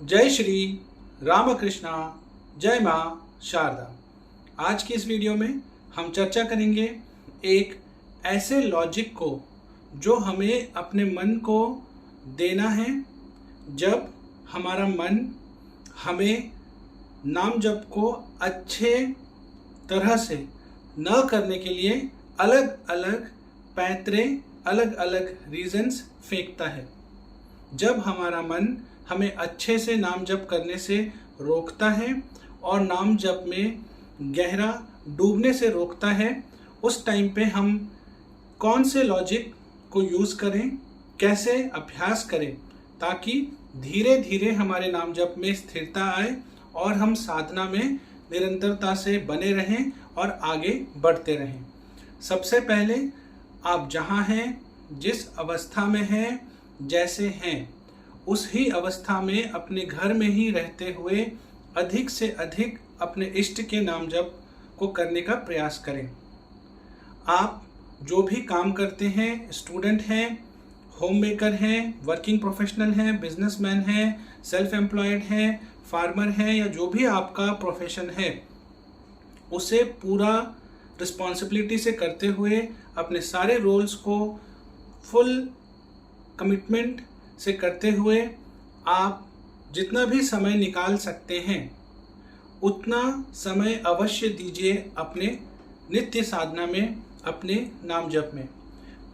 जय श्री रामकृष्णा, जय माँ शारदा। आज की इस वीडियो में हम चर्चा करेंगे एक ऐसे लॉजिक को जो हमें अपने मन को देना है जब हमारा मन हमें नाम जप को अच्छे तरह से न करने के लिए अलग अलग पैंतरे, अलग अलग रीजंस फेंकता है। जब हमारा मन हमें अच्छे से नाम जप करने से रोकता है और नाम जप में गहरा डूबने से रोकता है, उस टाइम पे हम कौन से लॉजिक को यूज़ करें, कैसे अभ्यास करें ताकि धीरे धीरे हमारे नाम जप में स्थिरता आए और हम साधना में निरंतरता से बने रहें और आगे बढ़ते रहें। सबसे पहले आप जहाँ हैं, जिस अवस्था में हैं, जैसे हैं, उस ही अवस्था में अपने घर में ही रहते हुए अधिक से अधिक अपने इष्ट के नाम जप को करने का प्रयास करें। आप जो भी काम करते हैं, स्टूडेंट हैं, होम मेकर हैं, वर्किंग प्रोफेशनल हैं, बिजनेसमैन हैं, सेल्फ एम्प्लॉयड हैं, फार्मर हैं, या जो भी आपका प्रोफेशन है, उसे पूरा रिस्पॉन्सिबिलिटी से करते हुए अपने सारे रोल्स को फुल कमिटमेंट से करते हुए आप जितना भी समय निकाल सकते हैं उतना समय अवश्य दीजिए अपने नित्य साधना में, अपने नाम जप में।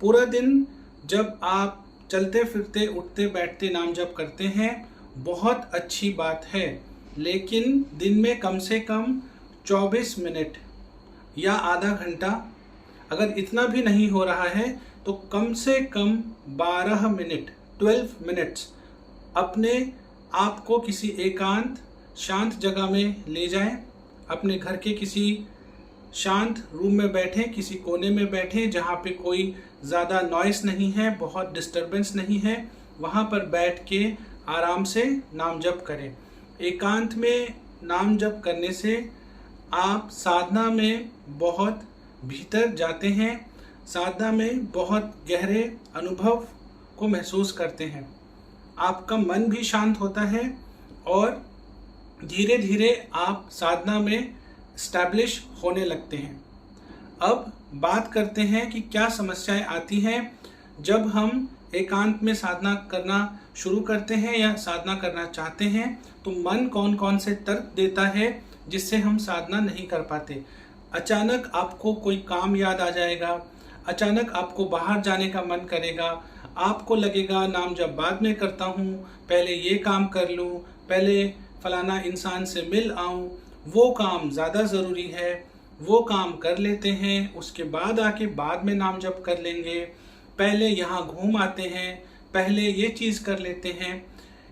पूरा दिन जब आप चलते फिरते, उठते बैठते नाम जप करते हैं, बहुत अच्छी बात है, लेकिन दिन में कम से कम 24 मिनट या आधा घंटा, अगर इतना भी नहीं हो रहा है तो कम से कम 12 मिनट, 12 मिनट्स अपने आप को किसी एकांत शांत जगह में ले जाएं। अपने घर के किसी शांत रूम में बैठें, किसी कोने में बैठें जहाँ पे कोई ज़्यादा नॉइस नहीं है, बहुत डिस्टरबेंस नहीं है। वहाँ पर बैठ के आराम से नाम जप करें। एकांत में नाम जप करने से आप साधना में बहुत भीतर जाते हैं, साधना में बहुत गहरे अनुभव को महसूस करते हैं। आपका मन भी शांत होता है और धीरे धीरे आप साधना में स्टैब्लिश होने लगते हैं। अब बात करते हैं कि क्या समस्याएं आती हैं जब हम एकांत में साधना करना शुरू करते हैं या साधना करना चाहते हैं। तो मन कौन कौन से तर्क देता है जिससे हम साधना नहीं कर पाते। अचानक आपको कोई काम याद आ जाएगा, अचानक आपको बाहर जाने का मन करेगा, आपको लगेगा नाम जब बाद में करता हूँ, पहले ये काम कर लूँ, पहले फलाना इंसान से मिल आऊँ, वो काम ज़्यादा ज़रूरी है, वो काम कर लेते हैं, उसके बाद आके बाद में नाम जप कर लेंगे, पहले यहाँ घूम आते हैं, पहले ये चीज़ कर लेते हैं।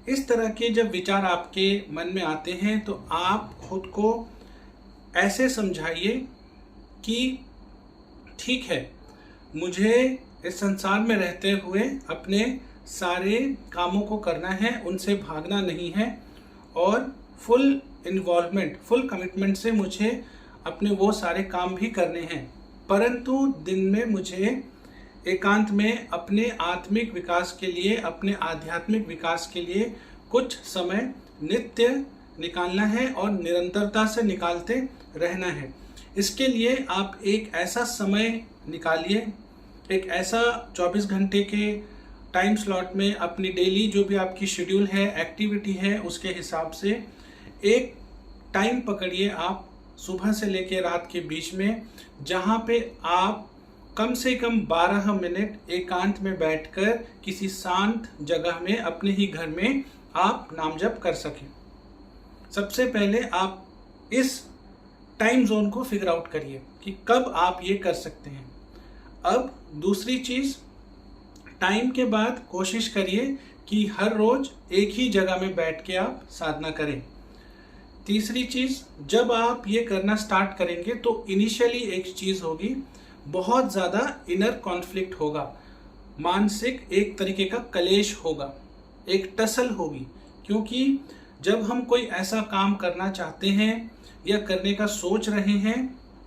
इस तरह के जब विचार आपके मन में आते हैं तो आप खुद को ऐसे समझाइए कि ठीक है, मुझे इस संसार में रहते हुए अपने सारे कामों को करना है, उनसे भागना नहीं है, और फुल इन्वॉल्वमेंट, फुल कमिटमेंट से मुझे अपने वो सारे काम भी करने हैं। परंतु दिन में मुझे एकांत में अपने आत्मिक विकास के लिए, अपने आध्यात्मिक विकास के लिए कुछ समय नित्य निकालना है और निरंतरता से निकालते रहना है। इसके लिए आप एक ऐसा समय निकालिए, एक ऐसा 24 घंटे के टाइम स्लॉट में अपनी डेली जो भी आपकी शेड्यूल है, एक्टिविटी है, उसके हिसाब से एक टाइम पकड़िए आप सुबह से लेकर रात के बीच में, जहाँ पे आप कम से कम 12 मिनट एकांत में बैठकर किसी शांत जगह में अपने ही घर में आप नाम जप कर सकें। सबसे पहले आप इस टाइम जोन को फिगर आउट करिए कि कब आप ये कर सकते हैं। अब दूसरी चीज़, टाइम के बाद कोशिश करिए कि हर रोज एक ही जगह में बैठ के आप साधना करें। तीसरी चीज़, जब आप ये करना स्टार्ट करेंगे तो इनिशियली एक चीज़ होगी, बहुत ज़्यादा इनर कॉन्फ्लिक्ट होगा, मानसिक एक तरीके का कलेश होगा, एक टसल होगी, क्योंकि जब हम कोई ऐसा काम करना चाहते हैं या करने का सोच रहे हैं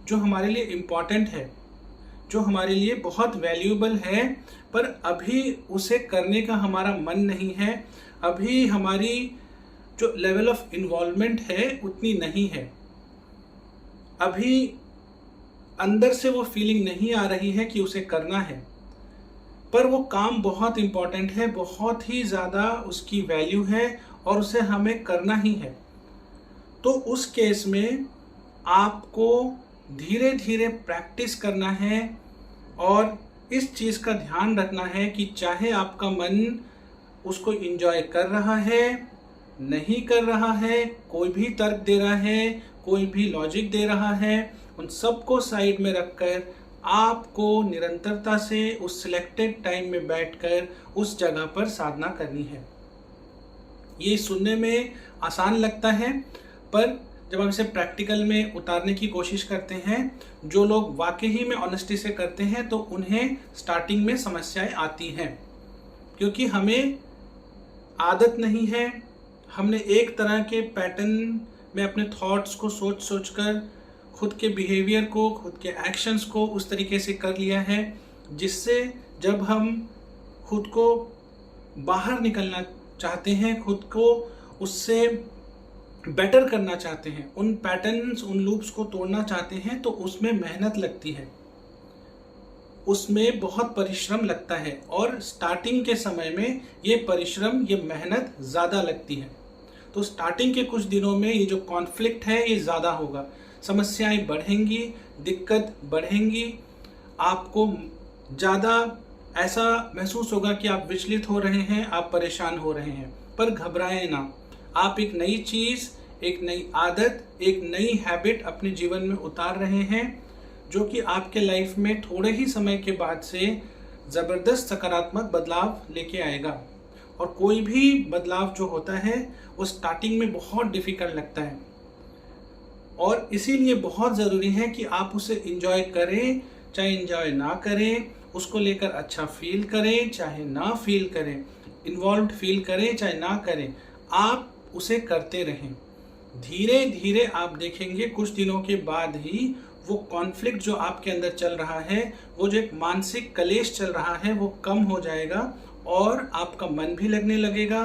जो हमारे लिए इम्पॉर्टेंट है, जो हमारे लिए बहुत वैल्यूएबल है, पर अभी उसे करने का हमारा मन नहीं है, अभी हमारी जो लेवल ऑफ इन्वॉल्वमेंट है उतनी नहीं है। अभी अंदर से वो फीलिंग नहीं आ रही है कि उसे करना है, पर वो काम बहुत इम्पोर्टेंट है, बहुत ही ज़्यादा उसकी वैल्यू है और उसे हमें करना ही है। तो उस केस में आपको धीरे धीरे प्रैक्टिस करना है और इस चीज़ का ध्यान रखना है कि चाहे आपका मन उसको एंजॉय कर रहा है, नहीं कर रहा है, कोई भी तर्क दे रहा है, कोई भी लॉजिक दे रहा है, उन सबको साइड में रखकर आपको निरंतरता से उस सिलेक्टेड टाइम में बैठकर उस जगह पर साधना करनी है। ये सुनने में आसान लगता है, पर जब हम इसे प्रैक्टिकल में उतारने की कोशिश करते हैं, जो लोग वाकई ही में ऑनेस्टी से करते हैं, तो उन्हें स्टार्टिंग में समस्याएं आती हैं, क्योंकि हमें आदत नहीं है। हमने एक तरह के पैटर्न में अपने थॉट्स को सोच सोच कर खुद के बिहेवियर को, खुद के एक्शंस को उस तरीके से कर लिया है, जिससे जब हम खुद को बाहर निकलना चाहते हैं, खुद को उससे बेटर करना चाहते हैं, उन पैटर्न्स, उन लूप्स को तोड़ना चाहते हैं, तो उसमें मेहनत लगती है, उसमें बहुत परिश्रम लगता है और स्टार्टिंग के समय में ये परिश्रम, ये मेहनत ज़्यादा लगती है। तो स्टार्टिंग के कुछ दिनों में ये जो कॉन्फ्लिक्ट है ये ज़्यादा होगा, समस्याएं बढ़ेंगी, दिक्कत बढ़ेंगी, आपको ज़्यादा ऐसा महसूस होगा कि आप विचलित हो रहे हैं, आप परेशान हो रहे हैं। पर घबराएं ना, आप एक नई चीज़, एक नई आदत, एक नई हैबिट अपने जीवन में उतार रहे हैं, जो कि आपके लाइफ में थोड़े ही समय के बाद से ज़बरदस्त सकारात्मक बदलाव लेके आएगा। और कोई भी बदलाव जो होता है वो स्टार्टिंग में बहुत डिफ़िकल्ट लगता है, और इसीलिए बहुत ज़रूरी है कि आप उसे एंजॉय करें, चाहे एंजॉय ना करें, उसको लेकर अच्छा फील करें चाहे ना फील करें, इन्वॉल्व फील करें चाहे ना करें, आप उसे करते रहें। धीरे धीरे आप देखेंगे कुछ दिनों के बाद ही वो कॉन्फ्लिक्ट जो आपके अंदर चल रहा है, वो जो एक मानसिक कलेश चल रहा है, वो कम हो जाएगा और आपका मन भी लगने लगेगा,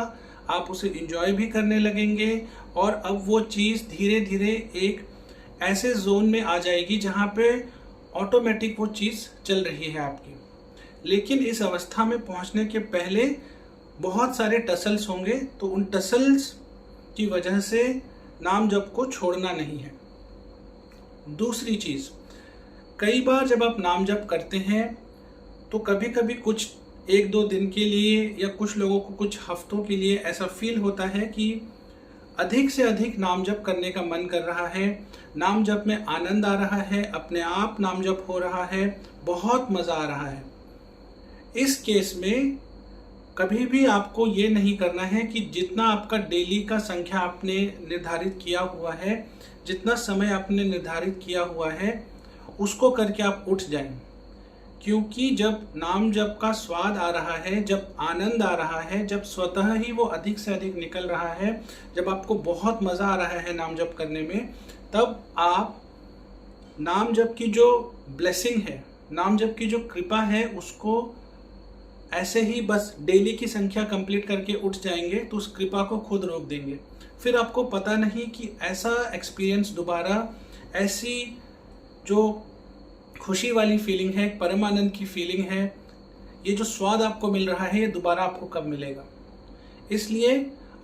आप उसे एंजॉय भी करने लगेंगे, और अब वो चीज़ धीरे धीरे एक ऐसे जोन में आ जाएगी जहाँ पे ऑटोमेटिक वो चीज़ चल रही है आपकी। लेकिन इस अवस्था में पहुँचने के पहले बहुत सारे टसल्स होंगे, तो उन टसल्स की वजह से नाम जप को छोड़ना नहीं है। दूसरी चीज़, कई बार जब आप नाम जप करते हैं तो कभी कभी कुछ 1-2 दिन के लिए या कुछ लोगों को कुछ हफ्तों के लिए ऐसा फील होता है कि अधिक से अधिक नाम जप करने का मन कर रहा है, नाम जप में आनंद आ रहा है, अपने आप नाम जप हो रहा है, बहुत मज़ा आ रहा है। इस केस में कभी भी आपको ये नहीं करना है कि जितना आपका डेली का संख्या आपने निर्धारित किया हुआ है, जितना समय आपने निर्धारित किया हुआ है, उसको करके आप उठ जाएं। क्योंकि जब नाम जप का स्वाद आ रहा है, जब आनंद आ रहा है, जब स्वतः ही वो अधिक से अधिक निकल रहा है, जब आपको बहुत मज़ा आ रहा है नाम जप करने में, तब आप नाम जप की जो ब्लेसिंग है, नाम जप की जो कृपा है, उसको ऐसे ही बस डेली की संख्या कंप्लीट करके उठ जाएंगे तो उस कृपा को खुद रोक देंगे। फिर आपको पता नहीं कि ऐसा एक्सपीरियंस दोबारा, ऐसी जो खुशी वाली फीलिंग है, परमानंद की फीलिंग है, ये जो स्वाद आपको मिल रहा है, ये दोबारा आपको कब मिलेगा। इसलिए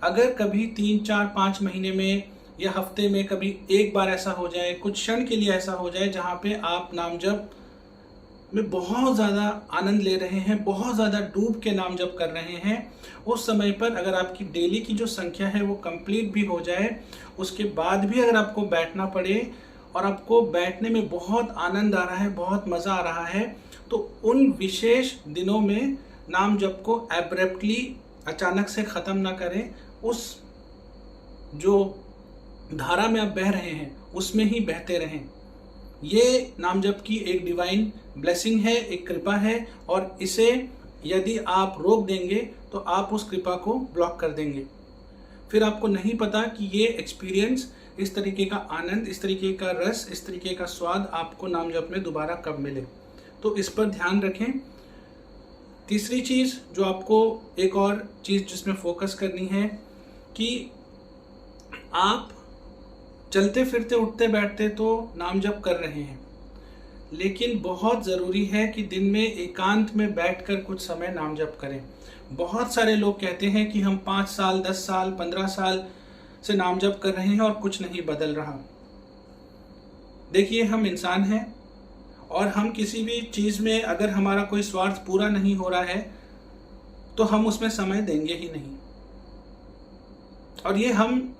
अगर कभी 3, 4, 5 महीने में या हफ्ते में कभी एक बार ऐसा हो जाए, कुछ क्षण के लिए ऐसा हो जाए जहाँ पे आप नाम जप में बहुत ज़्यादा आनंद ले रहे हैं, बहुत ज़्यादा डूब के नाम जप कर रहे हैं, उस समय पर अगर आपकी डेली की जो संख्या है वो कंप्लीट भी हो जाए, उसके बाद भी अगर आपको बैठना पड़े और आपको बैठने में बहुत आनंद आ रहा है, बहुत मज़ा आ रहा है, तो उन विशेष दिनों में नाम जप को एब्रप्टली अचानक से ख़त्म ना करें। उस जो धारा में आप बह रहे हैं उसमें ही बहते रहें। ये नाम जप की एक डिवाइन ब्लेसिंग है, एक कृपा है, और इसे यदि आप रोक देंगे तो आप उस कृपा को ब्लॉक कर देंगे। फिर आपको नहीं पता कि ये एक्सपीरियंस, इस तरीके का आनंद, इस तरीके का रस, इस तरीके का स्वाद आपको नाम जप में दोबारा कब मिले। तो इस पर ध्यान रखें। तीसरी चीज़ जो आपको, एक और चीज़ जिसमें फोकस करनी है कि आप चलते फिरते उठते बैठते तो नाम जप कर रहे हैं, लेकिन बहुत ज़रूरी है कि दिन में एकांत में बैठकर कुछ समय नाम जप करें। बहुत सारे लोग कहते हैं कि हम 5 साल 10 साल 15 साल से नाम जप कर रहे हैं और कुछ नहीं बदल रहा। देखिए, हम इंसान हैं और हम किसी भी चीज़ में अगर हमारा कोई स्वार्थ पूरा नहीं हो रहा है तो हम उसमें समय देंगे ही नहीं। और ये हम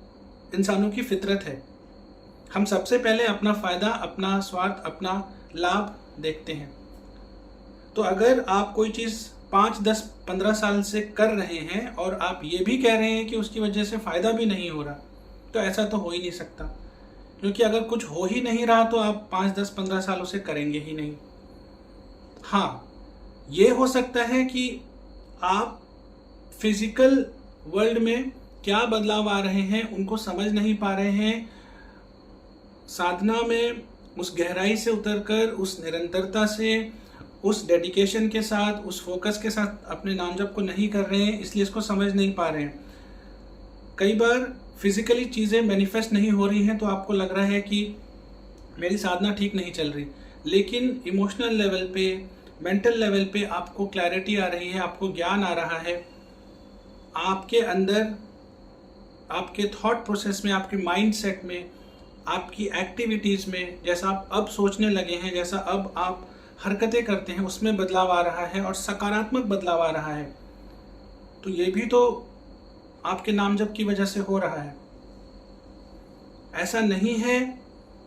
इंसानों की फितरत है। हम सबसे पहले अपना फ़ायदा, अपना स्वार्थ, अपना लाभ देखते हैं। तो अगर आप कोई चीज़ 5, 10, 15 साल से कर रहे हैं और आप ये भी कह रहे हैं कि उसकी वजह से फ़ायदा भी नहीं हो रहा, तो ऐसा तो हो ही नहीं सकता। क्योंकि अगर कुछ हो ही नहीं रहा तो आप 5, 10, 15 सालों से करेंगे ही नहीं। हाँ, ये हो सकता है कि आप फिजिकल वर्ल्ड में क्या बदलाव आ रहे हैं उनको समझ नहीं पा रहे हैं। साधना में उस गहराई से उतरकर, उस निरंतरता से, उस डेडिकेशन के साथ, उस फोकस के साथ अपने नाम जप को नहीं कर रहे हैं, इसलिए इसको समझ नहीं पा रहे हैं। कई बार फिजिकली चीज़ें मैनिफेस्ट नहीं हो रही हैं तो आपको लग रहा है कि मेरी साधना ठीक नहीं चल रही, लेकिन इमोशनल लेवल पे, मेंटल लेवल पे आपको क्लैरिटी आ रही है, आपको ज्ञान आ रहा है। आपके अंदर, आपके थॉट प्रोसेस में, आपके माइंड सेट में, आपकी एक्टिविटीज़ में, जैसा आप अब सोचने लगे हैं, जैसा अब आप हरकतें करते हैं, उसमें बदलाव आ रहा है और सकारात्मक बदलाव आ रहा है। तो ये भी तो आपके नाम जप की वजह से हो रहा है। ऐसा नहीं है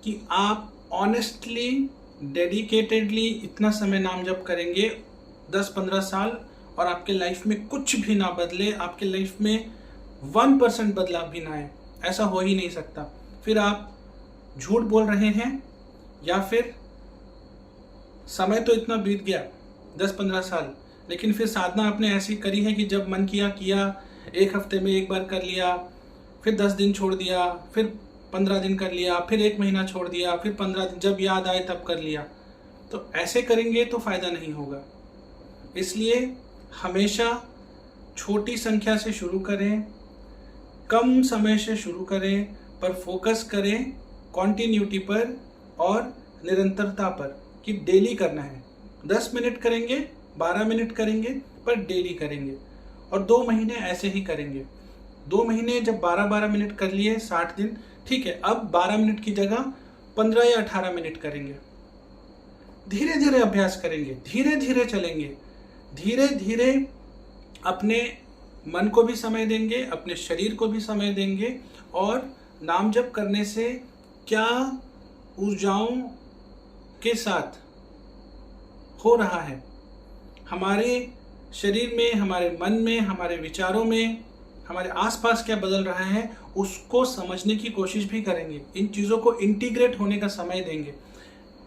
कि आप ऑनेस्टली, डेडिकेटेडली इतना समय नाम जप करेंगे 10-15 साल और आपके लाइफ में कुछ भी ना बदले, आपके लाइफ में 1% बदलाव भी ना आए। ऐसा हो ही नहीं सकता। फिर आप झूठ बोल रहे हैं या फिर समय तो इतना बीत गया 10-15 साल, लेकिन फिर साधना आपने ऐसी करी है कि जब मन किया, 1 हफ्ते में 1 बार कर लिया, फिर 10 दिन छोड़ दिया, फिर 15 दिन कर लिया, फिर 1 महीना छोड़ दिया, फिर 15 दिन, जब याद आए तब कर लिया। तो ऐसे करेंगे तो फ़ायदा नहीं होगा। इसलिए हमेशा छोटी संख्या से शुरू करें, कम समय से शुरू करें, पर फोकस करें कॉन्टिन्यूटी पर और निरंतरता पर कि डेली करना है। 10 मिनट करेंगे, 12 मिनट करेंगे, पर डेली करेंगे और 2 महीने ऐसे ही करेंगे। 2 महीने जब 12-12 मिनट कर लिए, 60 दिन, ठीक है। अब 12 मिनट की जगह 15 या 18 मिनट करेंगे। धीरे धीरे अभ्यास करेंगे, धीरे धीरे चलेंगे, धीरे धीरे अपने मन को भी समय देंगे, अपने शरीर को भी समय देंगे। और नाम जप करने से क्या ऊर्जाओं के साथ हो रहा है हमारे शरीर में, हमारे मन में, हमारे विचारों में, हमारे आसपास क्या बदल रहा है, उसको समझने की कोशिश भी करेंगे। इन चीज़ों को इंटीग्रेट होने का समय देंगे।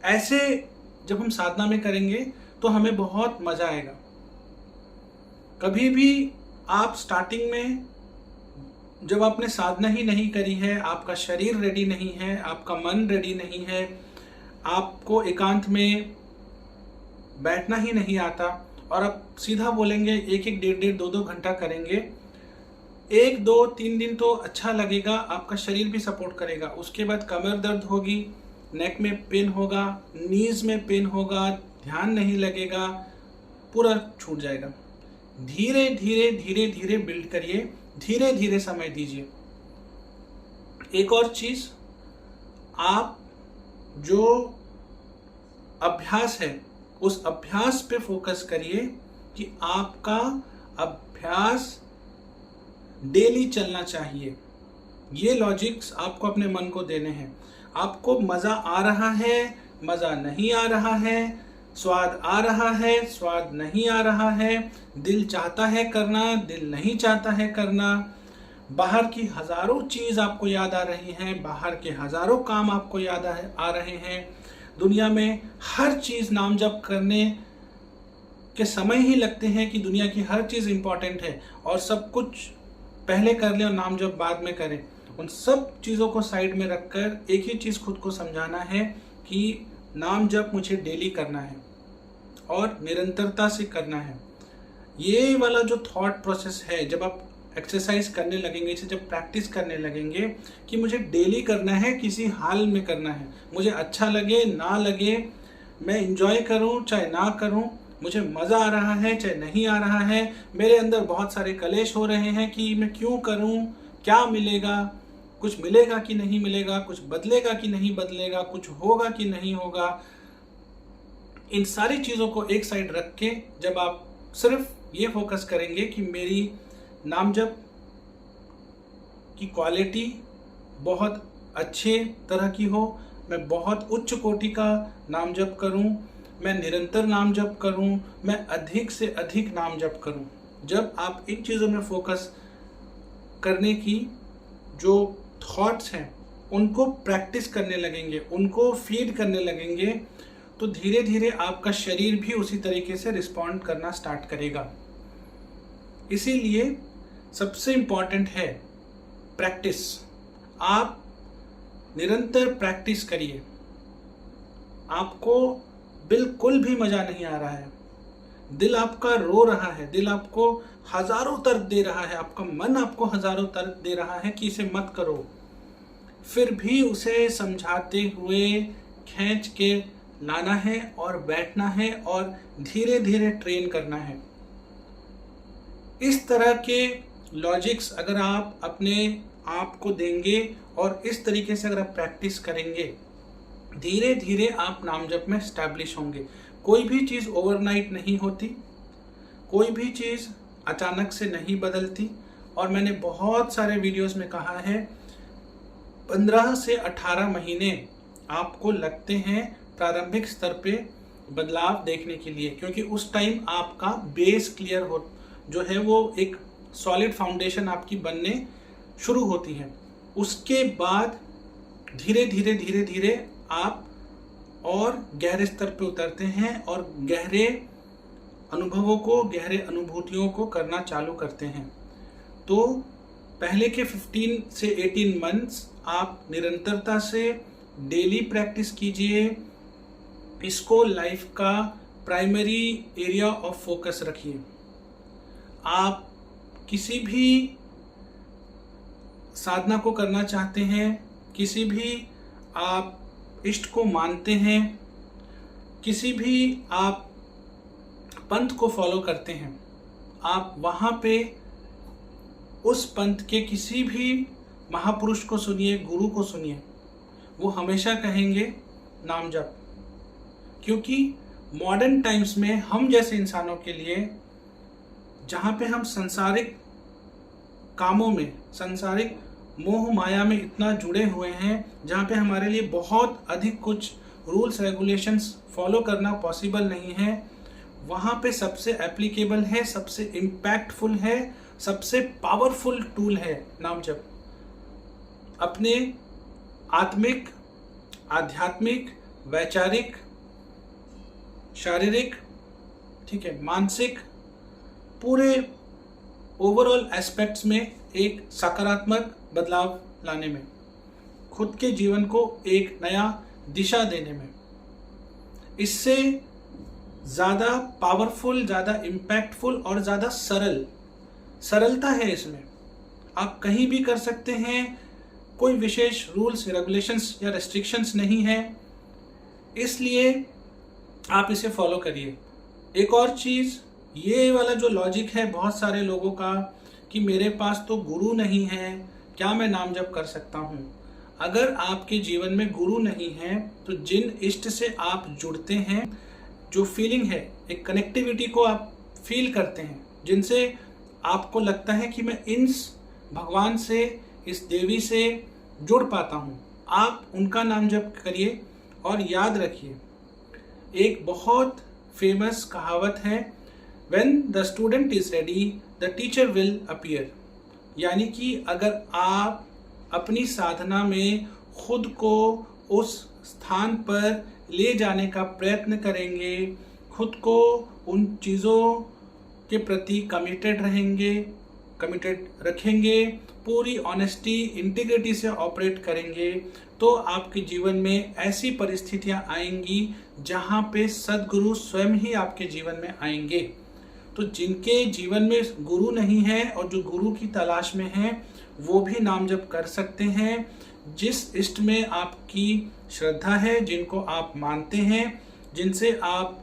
ऐसे जब हम साधना में करेंगे तो हमें बहुत मज़ा आएगा। कभी भी आप स्टार्टिंग में, जब आपने साधना ही नहीं करी है, आपका शरीर रेडी नहीं है, आपका मन रेडी नहीं है, आपको एकांत में बैठना ही नहीं आता और आप सीधा बोलेंगे 1-1, 1.5-1.5, 2-2 घंटा करेंगे, 1, 2, 3 दिन तो अच्छा लगेगा, आपका शरीर भी सपोर्ट करेगा। उसके बाद कमर दर्द होगी, नेक में पेन होगा, नीज में पेन होगा, ध्यान नहीं लगेगा, पूरा छूट जाएगा। धीरे धीरे धीरे धीरे बिल्ड करिए, धीरे धीरे समय दीजिए। एक और चीज, आप जो अभ्यास है उस अभ्यास पे फोकस करिए कि आपका अभ्यास डेली चलना चाहिए। ये लॉजिक्स आपको अपने मन को देने हैं। आपको मज़ा आ रहा है, मज़ा नहीं आ रहा है, स्वाद आ रहा है, स्वाद नहीं आ रहा है, दिल चाहता है करना, दिल नहीं चाहता है करना, बाहर की हज़ारों चीज़ आपको याद आ रही हैं, बाहर के हज़ारों काम आपको याद आ रहे हैं। दुनिया में हर चीज़ नाम जप करने के समय ही लगते हैं कि दुनिया की हर चीज़ इम्पॉर्टेंट है और सब कुछ पहले कर लें और नाम जप बाद में करें। उन सब चीज़ों को साइड में रखकर एक ही चीज़ खुद को समझाना है कि नाम जप मुझे डेली करना है और निरंतरता से करना है। ये वाला जो थॉट प्रोसेस है, जब आप एक्सरसाइज करने लगेंगे, इसे जब प्रैक्टिस करने लगेंगे कि मुझे डेली करना है, किसी हाल में करना है, मुझे अच्छा लगे ना लगे, मैं इंजॉय करूं चाहे ना करूं, मुझे मज़ा आ रहा है चाहे नहीं आ रहा है, मेरे अंदर बहुत सारे कलेश हो रहे हैं कि मैं क्यों करूं, क्या मिलेगा, कुछ मिलेगा कि नहीं मिलेगा, कुछ बदलेगा कि नहीं बदलेगा, कुछ होगा कि नहीं होगा। इन सारी चीज़ों को एक साइड रख के जब आप सिर्फ ये फोकस करेंगे कि मेरी नाम जप की क्वालिटी बहुत अच्छे तरह की हो, मैं बहुत उच्च कोटि का नाम जप करूं, मैं निरंतर नाम जप करूं, मैं अधिक से अधिक नाम जप करूं। जब आप इन चीज़ों में फोकस करने की जो थॉट्स हैं उनको प्रैक्टिस करने लगेंगे, उनको फीड करने लगेंगे, तो धीरे धीरे आपका शरीर भी उसी तरीके से रिस्पॉन्ड करना स्टार्ट करेगा। इसीलिए सबसे इम्पॉर्टेंट है प्रैक्टिस। आप निरंतर प्रैक्टिस करिए। आपको बिल्कुल भी मज़ा नहीं आ रहा है, दिल आपका रो रहा है, दिल आपको हजारों तर्क दे रहा है, आपका मन आपको हजारों तर्क दे रहा है कि इसे मत करो, फिर भी उसे समझाते हुए खींच के लाना है और बैठना है और धीरे धीरे ट्रेन करना है। इस तरह के लॉजिक्स अगर आप अपने आप को देंगे और इस तरीके से अगर आप प्रैक्टिस करेंगे, धीरे धीरे आप नाम जप में स्टैब्लिश होंगे। कोई भी चीज़ ओवरनाइट नहीं होती, कोई भी चीज़ अचानक से नहीं बदलती। और मैंने बहुत सारे वीडियोस में कहा है 15 से 18 महीने आपको लगते हैं प्रारंभिक स्तर पे बदलाव देखने के लिए, क्योंकि उस टाइम आपका बेस क्लियर हो जो है वो एक सॉलिड फाउंडेशन आपकी बनने शुरू होती है। उसके बाद धीरे धीरे धीरे धीरे आप और गहरे स्तर पे उतरते हैं और गहरे अनुभवों को, गहरे अनुभूतियों को करना चालू करते हैं। तो पहले के 15 से 18 मंथ्स आप निरंतरता से डेली प्रैक्टिस कीजिए, इसको लाइफ का प्राइमरी एरिया ऑफ फोकस रखिए। आप किसी भी साधना को करना चाहते हैं, किसी भी आप इष्ट को मानते हैं, किसी भी आप पंथ को फॉलो करते हैं, आप वहाँ पे उस पंथ के किसी भी महापुरुष को सुनिए, गुरु को सुनिए, वो हमेशा कहेंगे नाम जप। क्योंकि मॉडर्न टाइम्स में हम जैसे इंसानों के लिए, जहाँ पे हम सांसारिक कामों में, सांसारिक मोह माया में इतना जुड़े हुए हैं, जहाँ पे हमारे लिए बहुत अधिक कुछ रूल्स रेगुलेशंस फॉलो करना पॉसिबल नहीं है, वहाँ पे सबसे एप्लीकेबल है, सबसे इम्पैक्टफुल है, सबसे पावरफुल टूल है नाम जप। अपने आत्मिक, आध्यात्मिक, वैचारिक, शारीरिक, ठीक है, मानसिक, पूरे ओवरऑल एस्पेक्ट्स में एक सकारात्मक बदलाव लाने में, खुद के जीवन को एक नया दिशा देने में, इससे ज़्यादा पावरफुल, ज़्यादा इम्पैक्टफुल और ज़्यादा सरलता है इसमें। आप कहीं भी कर सकते हैं, कोई विशेष रूल्स रेगुलेशंस या रेस्ट्रिक्शंस नहीं है, इसलिए आप इसे फॉलो करिए। एक और चीज़, ये वाला जो लॉजिक है बहुत सारे लोगों का कि मेरे पास तो गुरु नहीं है, क्या मैं नाम जप कर सकता हूँ? अगर आपके जीवन में गुरु नहीं है तो जिन इष्ट से आप जुड़ते हैं, जो फीलिंग है, एक कनेक्टिविटी को आप फील करते हैं, जिनसे आपको लगता है कि मैं इस भगवान से, इस देवी से जुड़ पाता हूँ, आप उनका नाम जप करिए। और याद रखिए, एक बहुत फेमस कहावत है, When the student is ready, the teacher will appear। यानी कि अगर आप अपनी साधना में खुद को उस स्थान पर ले जाने का प्रयत्न करेंगे, खुद को उन चीज़ों के प्रति कमिटेड रखेंगे, पूरी ऑनेस्टी, इंटीग्रिटी से ऑपरेट करेंगे, तो आपके जीवन में ऐसी परिस्थितियां आएंगी जहां पे सद्गुरु स्वयं ही आपके जीवन में आएंगे। तो जिनके जीवन में गुरु नहीं है और जो गुरु की तलाश में हैं, वो भी नाम जप कर सकते हैं। जिस इष्ट में आपकी श्रद्धा है, जिनको आप मानते हैं, जिनसे आप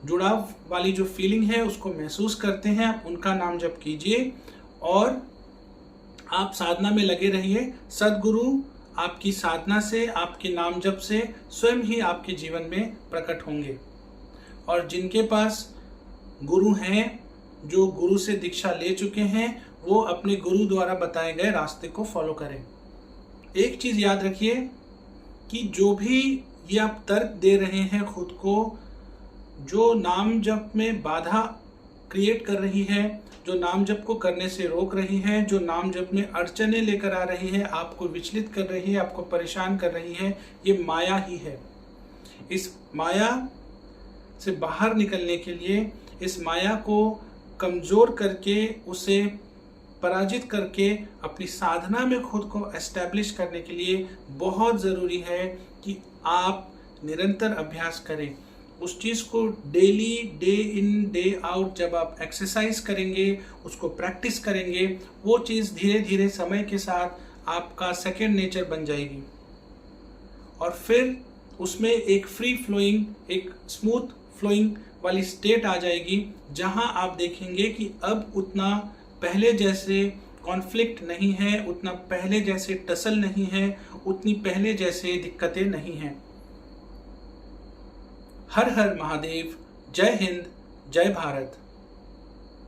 जुड़ाव वाली जो फीलिंग है उसको महसूस करते हैं, आप उनका नाम जप कीजिए और आप साधना में लगे रहिए। सद्गुरु आपकी साधना से, आपके नाम जप से स्वयं ही आपके जीवन में प्रकट होंगे। और जिनके पास गुरु हैं, जो गुरु से दीक्षा ले चुके हैं, वो अपने गुरु द्वारा बताए गए रास्ते को फॉलो करें। एक चीज याद रखिए कि जो भी ये आप तर्क दे रहे हैं खुद को, जो नाम जप में बाधा क्रिएट कर रही है, जो नाम जप को करने से रोक रही है, जो नाम जप में अड़चने लेकर आ रही है, आपको विचलित कर रही है, आपको परेशान कर रही है, ये माया ही है। इस माया से बाहर निकलने के लिए, इस माया को कमजोर करके, उसे पराजित करके अपनी साधना में खुद को एस्टैब्लिश करने के लिए बहुत ज़रूरी है कि आप निरंतर अभ्यास करें। उस चीज़ को daily, day in day out जब आप एक्सरसाइज करेंगे, उसको प्रैक्टिस करेंगे, वो चीज़ धीरे धीरे समय के साथ आपका सेकेंड नेचर बन जाएगी और फिर उसमें एक फ्री फ्लोइंग, एक स्मूथ फ्लोइंग वाली स्टेट आ जाएगी, जहां आप देखेंगे कि अब उतना पहले जैसे कॉन्फ्लिक्ट नहीं है, उतना पहले जैसे टसल नहीं है, उतनी पहले जैसे दिक्कतें नहीं हैं। हर हर महादेव। जय हिंद, जय भारत।